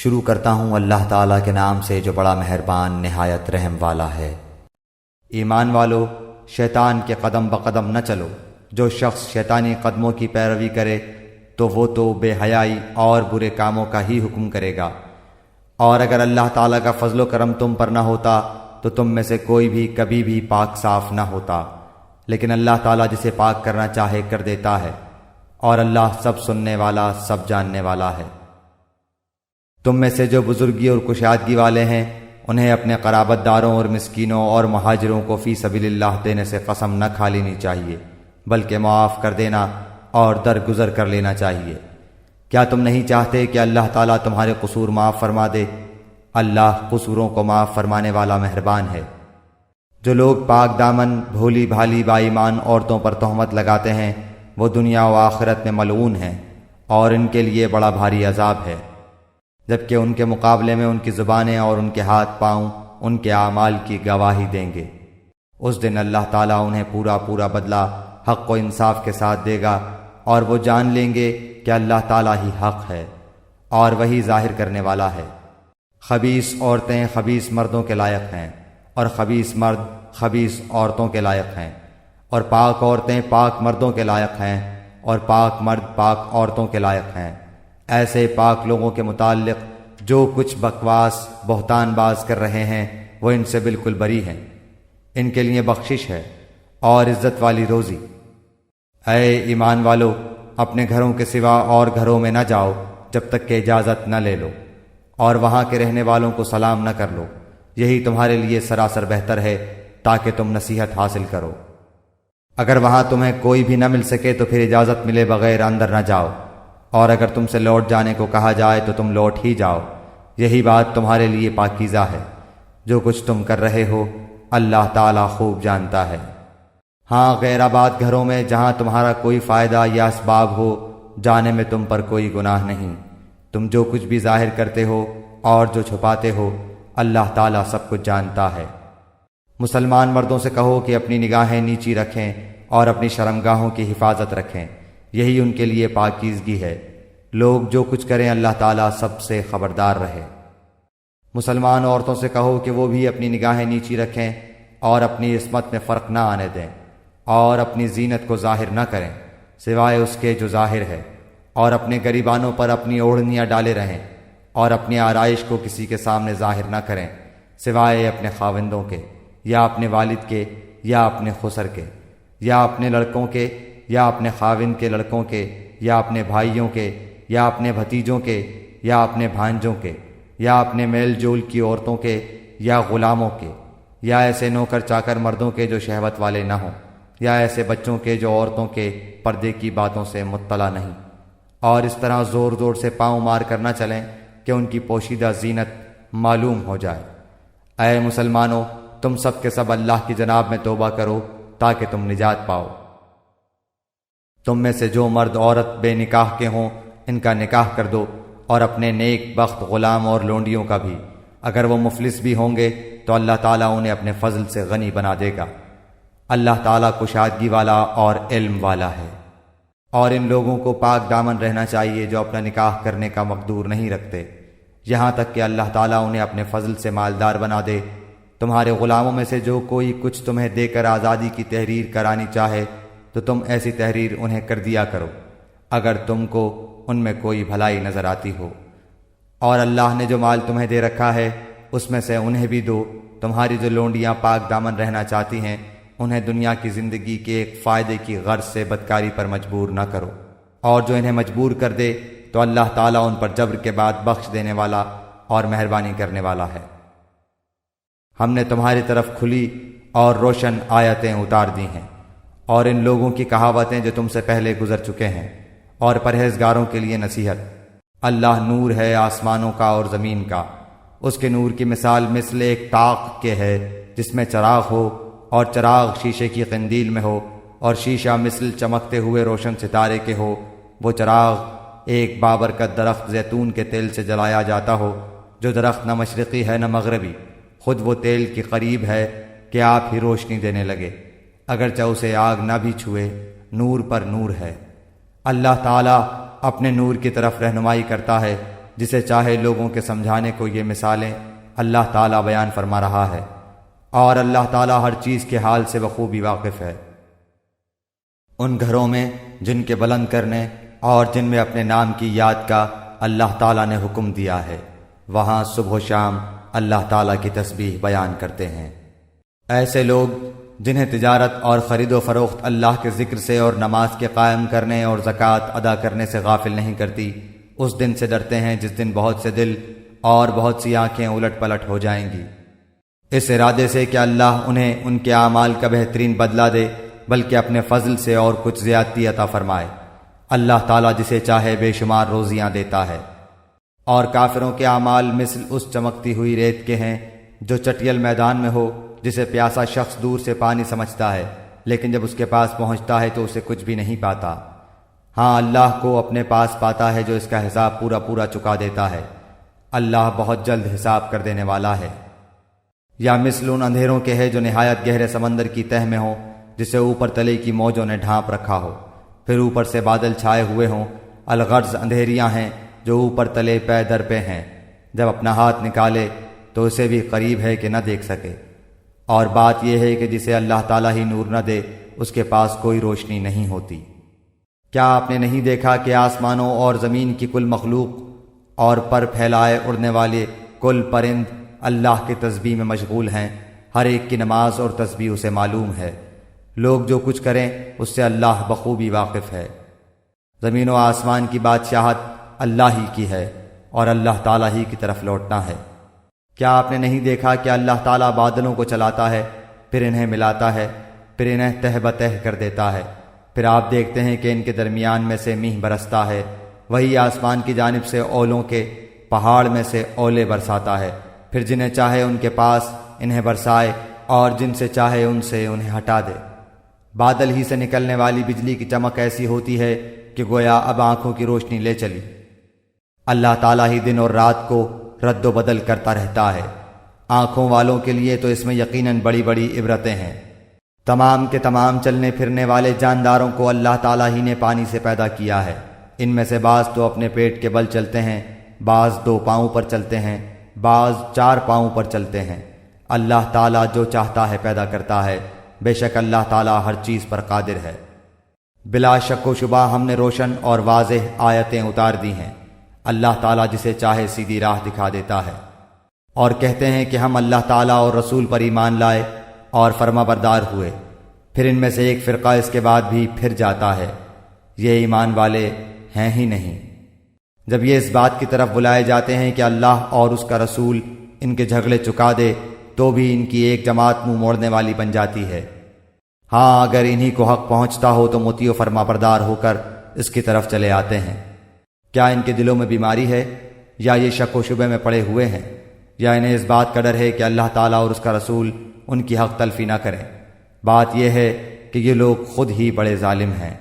شروع کرتا ہوں اللہ تعالیٰ کے نام سے جو بڑا مہربان نہایت رحم والا ہے۔ ایمان والو، شیطان کے قدم بقدم نہ چلو۔ جو شخص شیطانی قدموں کی پیروی کرے تو وہ تو بے حیائی اور برے کاموں کا ہی حکم کرے گا، اور اگر اللہ تعالیٰ کا فضل و کرم تم پر نہ ہوتا تو تم میں سے کوئی بھی کبھی بھی پاک صاف نہ ہوتا، لیکن اللہ تعالیٰ جسے پاک کرنا چاہے کر دیتا ہے، اور اللہ سب سننے والا سب جاننے والا ہے۔ تم میں سے جو بزرگی اور کشادگی والے ہیں انہیں اپنے قرابت داروں اور مسکینوں اور مہاجروں کو فی سبیل اللہ دینے سے قسم نہ کھا لینی چاہیے، بلکہ معاف کر دینا اور درگزر کر لینا چاہیے۔ کیا تم نہیں چاہتے کہ اللہ تعالیٰ تمہارے قصور معاف فرما دے؟ اللہ قصوروں کو معاف فرمانے والا مہربان ہے۔ جو لوگ پاک دامن بھولی بھالی با ایمان عورتوں پر تہمت لگاتے ہیں وہ دنیا و آخرت میں ملعون ہیں، اور ان کے لیے بڑا بھاری عذاب ہے، جبکہ ان کے مقابلے میں ان کی زبانیں اور ان کے ہاتھ پاؤں ان کے اعمال کی گواہی دیں گے۔ اس دن اللہ تعالیٰ انہیں پورا پورا بدلہ حق و انصاف کے ساتھ دے گا، اور وہ جان لیں گے کہ اللہ تعالیٰ ہی حق ہے اور وہی ظاہر کرنے والا ہے۔ خبیث عورتیں خبیث مردوں کے لائق ہیں، اور خبیث مرد خبیث عورتوں کے لائق ہیں، اور پاک عورتیں پاک مردوں کے لائق ہیں، اور پاک مرد پاک عورتوں کے لائق ہیں۔ ایسے پاک لوگوں کے متعلق جو کچھ بکواس بہتان باز کر رہے ہیں وہ ان سے بالکل بری ہیں۔ ان کے لیے بخشش ہے اور عزت والی روزی۔ اے ایمان والو، اپنے گھروں کے سوا اور گھروں میں نہ جاؤ جب تک کہ اجازت نہ لے لو، اور وہاں کے رہنے والوں کو سلام نہ کر لو، یہی تمہارے لیے سراسر بہتر ہے تاکہ تم نصیحت حاصل کرو۔ اگر وہاں تمہیں کوئی بھی نہ مل سکے تو پھر اجازت ملے بغیر اندر نہ جاؤ، اور اگر تم سے لوٹ جانے کو کہا جائے تو تم لوٹ ہی جاؤ، یہی بات تمہارے لیے پاکیزہ ہے۔ جو کچھ تم کر رہے ہو اللہ تعالیٰ خوب جانتا ہے۔ ہاں، غیر آباد گھروں میں جہاں تمہارا کوئی فائدہ یا اسباب ہو جانے میں تم پر کوئی گناہ نہیں۔ تم جو کچھ بھی ظاہر کرتے ہو اور جو چھپاتے ہو اللہ تعالیٰ سب کچھ جانتا ہے۔ مسلمان مردوں سے کہو کہ اپنی نگاہیں نیچی رکھیں اور اپنی شرمگاہوں کی حفاظت رکھیں، یہی ان کے لیے پاکیزگی ہے۔ لوگ جو کچھ کریں اللہ تعالیٰ سب سے خبردار رہے۔ مسلمان عورتوں سے کہو کہ وہ بھی اپنی نگاہیں نیچی رکھیں اور اپنی عصمت میں فرق نہ آنے دیں، اور اپنی زینت کو ظاہر نہ کریں سوائے اس کے جو ظاہر ہے، اور اپنے گریبانوں پر اپنی اوڑھنیاں ڈالے رہیں، اور اپنی آرائش کو کسی کے سامنے ظاہر نہ کریں سوائے اپنے خاوندوں کے، یا اپنے والد کے، یا اپنے خسر کے، یا اپنے لڑکوں کے، یا اپنے خاوند کے لڑکوں کے، یا اپنے بھائیوں کے، یا اپنے بھتیجوں کے، یا اپنے بھانجوں کے، یا اپنے میل جول کی عورتوں کے، یا غلاموں کے، یا ایسے نوکر چاکر مردوں کے جو شہوت والے نہ ہوں، یا ایسے بچوں کے جو عورتوں کے پردے کی باتوں سے مطلع نہیں، اور اس طرح زور زور سے پاؤں مار کر نہ چلیں کہ ان کی پوشیدہ زینت معلوم ہو جائے۔ اے مسلمانوں، تم سب کے سب اللہ کی جناب میں توبہ کرو تاکہ تم نجات پاؤ۔ تم میں سے جو مرد عورت بے نکاح کے ہوں ان کا نکاح کر دو، اور اپنے نیک بخت غلام اور لونڈیوں کا بھی۔ اگر وہ مفلس بھی ہوں گے تو اللہ تعالیٰ انہیں اپنے فضل سے غنی بنا دے گا۔ اللہ تعالیٰ کشادگی والا اور علم والا ہے۔ اور ان لوگوں کو پاک دامن رہنا چاہیے جو اپنا نکاح کرنے کا مقدور نہیں رکھتے، یہاں تک کہ اللہ تعالیٰ انہیں اپنے فضل سے مالدار بنا دے۔ تمہارے غلاموں میں سے جو کوئی کچھ تمہیں دے کر آزادی کی تحریر کرانی چاہے تو تم ایسی تحریر انہیں کر دیا کرو اگر تم کو ان میں کوئی بھلائی نظر آتی ہو۔ اور اللہ نے جو مال تمہیں دے رکھا ہے اس میں سے انہیں بھی دو۔ تمہاری جو لونڈیاں پاک دامن رہنا چاہتی ہیں انہیں دنیا کی زندگی کے ایک فائدے کی غرض سے بدکاری پر مجبور نہ کرو، اور جو انہیں مجبور کر دے تو اللہ تعالیٰ ان پر جبر کے بعد بخش دینے والا اور مہربانی کرنے والا ہے۔ ہم نے تمہاری طرف کھلی اور روشن آیتیں اتار دی ہیں، اور ان لوگوں کی کہاوتیں جو تم سے پہلے گزر چکے ہیں، اور پرہیزگاروں کے لیے نصیحت۔ اللہ نور ہے آسمانوں کا اور زمین کا، اس کے نور کی مثال مثل ایک طاق کے ہے جس میں چراغ ہو، اور چراغ شیشے کی قندیل میں ہو، اور شیشہ مثل چمکتے ہوئے روشن ستارے کے ہو۔ وہ چراغ ایک بابرکت درخت زیتون کے تیل سے جلایا جاتا ہو، جو درخت نہ مشرقی ہے نہ مغربی، خود وہ تیل کی قریب ہے کہ آپ ہی روشنی دینے لگے، اگرچہ اسے آگ نہ بھی چھوئے، نور پر نور ہے۔ اللہ تعالیٰ اپنے نور کی طرف رہنمائی کرتا ہے جسے چاہے لوگوں کے سمجھانے کو یہ مثالیں اللہ تعالیٰ بیان فرما رہا ہے، اور اللہ تعالیٰ ہر چیز کے حال سے بخوبی واقف ہے۔ ان گھروں میں جن کے بلند کرنے اور جن میں اپنے نام کی یاد کا اللہ تعالیٰ نے حکم دیا ہے، وہاں صبح و شام اللہ تعالیٰ کی تسبیح بیان کرتے ہیں۔ ایسے لوگ جنہیں تجارت اور خرید و فروخت اللہ کے ذکر سے اور نماز کے قائم کرنے اور زکوٰۃ ادا کرنے سے غافل نہیں کرتی، اس دن سے ڈرتے ہیں جس دن بہت سے دل اور بہت سی آنکھیں الٹ پلٹ ہو جائیں گی، اس ارادے سے کہ اللہ انہیں ان کے اعمال کا بہترین بدلہ دے، بلکہ اپنے فضل سے اور کچھ زیادتی عطا فرمائے۔ اللہ تعالیٰ جسے چاہے بے شمار روزیاں دیتا ہے۔ اور کافروں کے اعمال مثل اس چمکتی ہوئی ریت کے ہیں جو چٹیل میدان میں ہو، جسے پیاسا شخص دور سے پانی سمجھتا ہے، لیکن جب اس کے پاس پہنچتا ہے تو اسے کچھ بھی نہیں پاتا۔ ہاں، اللہ کو اپنے پاس پاتا ہے جو اس کا حساب پورا پورا چکا دیتا ہے۔ اللہ بہت جلد حساب کر دینے والا ہے۔ یا مثل ان اندھیروں کے ہے جو نہایت گہرے سمندر کی تہ میں ہوں، جسے اوپر تلے کی موجوں نے ڈھانپ رکھا ہو، پھر اوپر سے بادل چھائے ہوئے ہوں۔ الغرض اندھیریاں ہیں جو اوپر تلے پے در پہ ہیں، جب اپنا ہاتھ نکالے تو اسے بھی قریب ہے کہ نہ دیکھ سکے۔ اور بات یہ ہے کہ جسے اللہ تعالیٰ ہی نور نہ دے، اس کے پاس کوئی روشنی نہیں ہوتی۔ کیا آپ نے نہیں دیکھا کہ آسمانوں اور زمین کی کل مخلوق اور پر پھیلائے اڑنے والے کل پرند اللہ کی تسبیح میں مشغول ہیں؟ ہر ایک کی نماز اور تسبیح اسے معلوم ہے۔ لوگ جو کچھ کریں اس سے اللہ بخوبی واقف ہے۔ زمین و آسمان کی بادشاہت اللہ ہی کی ہے، اور اللہ تعالیٰ ہی کی طرف لوٹنا ہے۔ کیا آپ نے نہیں دیکھا کہ اللہ تعالیٰ بادلوں کو چلاتا ہے، پھر انہیں ملاتا ہے، پھر انہیں تہ بتہ کر دیتا ہے، پھر آپ دیکھتے ہیں کہ ان کے درمیان میں سے میںہ برستا ہے، وہی آسمان کی جانب سے اولوں کے پہاڑ میں سے اولے برساتا ہے، پھر جنہیں چاہے ان کے پاس انہیں برسائے اور جن سے چاہے ان سے انہیں ہٹا دے۔ بادل ہی سے نکلنے والی بجلی کی چمک ایسی ہوتی ہے کہ گویا اب آنکھوں کی روشنی لے چلی۔ اللہ تعالیٰ ہی دن اور رات کو رد و بدل کرتا رہتا ہے۔ آنکھوں والوں کے لیے تو اس میں یقیناً بڑی بڑی عبرتیں ہیں۔ تمام کے تمام چلنے پھرنے والے جانداروں کو اللہ تعالیٰ ہی نے پانی سے پیدا کیا ہے۔ ان میں سے بعض تو اپنے پیٹ کے بل چلتے ہیں، بعض 2 پاؤں پر چلتے ہیں، بعض 4 پاؤں پر چلتے ہیں۔ اللہ تعالیٰ جو چاہتا ہے پیدا کرتا ہے، بے شک اللہ تعالیٰ ہر چیز پر قادر ہے۔ بلا شک و شبہ ہم نے روشن اور واضح آیتیں اتار دی ہیں۔ اللہ تعالیٰ جسے چاہے سیدھی راہ دکھا دیتا ہے۔ اور کہتے ہیں کہ ہم اللہ تعالیٰ اور رسول پر ایمان لائے اور فرما بردار ہوئے، پھر ان میں سے ایک فرقہ اس کے بعد بھی پھر جاتا ہے، یہ ایمان والے ہیں ہی نہیں۔ جب یہ اس بات کی طرف بلائے جاتے ہیں کہ اللہ اور اس کا رسول ان کے جھگڑے چکا دے، تو بھی ان کی ایک جماعت منہ موڑنے والی بن جاتی ہے۔ ہاں، اگر انہی کو حق پہنچتا ہو تو مطیع و فرما بردار ہو کر اس کی طرف چلے آتے ہیں۔ کیا ان کے دلوں میں بیماری ہے، یا یہ شک و شبے میں پڑے ہوئے ہیں، یا انہیں اس بات کا ڈر ہے کہ اللہ تعالیٰ اور اس کا رسول ان کی حق تلفی نہ کریں؟ بات یہ ہے کہ یہ لوگ خود ہی بڑے ظالم ہیں۔